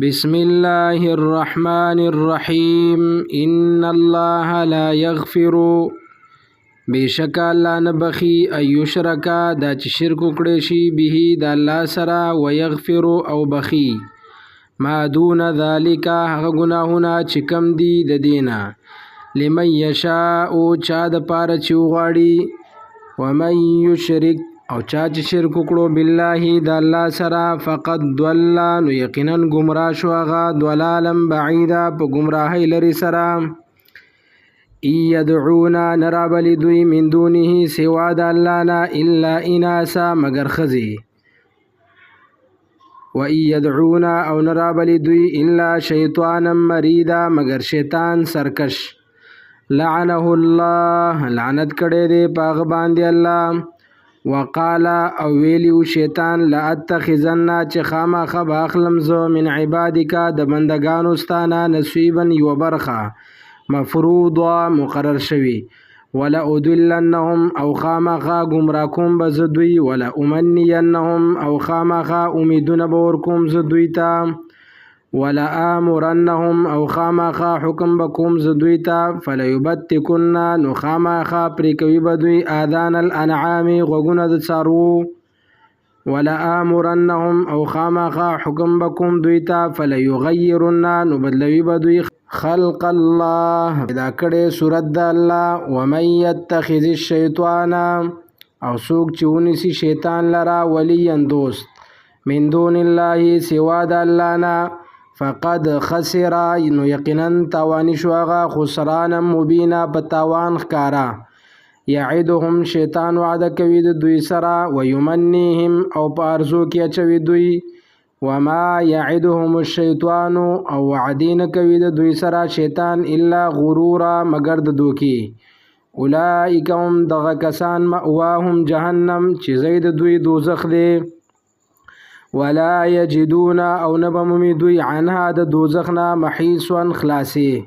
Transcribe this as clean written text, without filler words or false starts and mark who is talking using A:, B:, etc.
A: بسم الله الرحمن الرحیم ان الله لا یغفر بشک الله نه بخي ایشرکا دا چې شرک وکړي شي به د الله سره ويغفر او بخي ما دون ذالک هغه گناهونه چې کم دي د دینه لمن یشاء او چا د پاره چې وغواړي ومن یشرک او چا چې شرک وکړو بالله د الله سره فقد ضل نو یقینا گمراه شو هغه ضلالا بعیدا په گمراهی لري سره یدعونا نرابلی دوی من دونه سوا د الله نه الا اناسا مگر خزی و یدعونا او نرابلی دوی الا شیطانا مریدا مگر شیطان سرکش لعنه الله لعنت کړي دی پاغه باندې الله وقال او ویلیو شیطان لاتخذن چې خامخه باخلم زو من عبادک د بندگانو ستانه نصیبا یو برخه مفروضا مقرر شوی ولا ادلنهم او خامخه گمراکم بزدوی ولا امنینهم او خامخه امیدونه بورکم زدوی تا ولا امرنهم او خامخه حکم بکوم زدوی تا فلیبتکن نو خامخه پریکوی بدوی اذان الانعام غوګونه د څارو ولا امرنهم او خامخه حکم بکوم دوی تا فلیغیرن نو بدلوی بدوی خلق الله دا کړه صورت د الله ومن يتخذ الشیطان او سوق چونسی شیطان لرا ولی دوست من دون الله سوا د الله نه فقد خسر نو یقینا تاوانی شوغه خسران مبینا په تاوان ښکارا یعدهم شیطان وعده کوي د دوی سره ويمنيهم او پارزو کې اچوي دوی وما يعدهم الشیطان او وعدین کوي د دوی سره شیطان الا غرورا مگر د دوکي اولئک هم دغه کسان مأواهم جهنم چې زید دوی دوزخ دی ولا یجدون او نبممی دوی عنها د دوزخنا محیصا خلاصی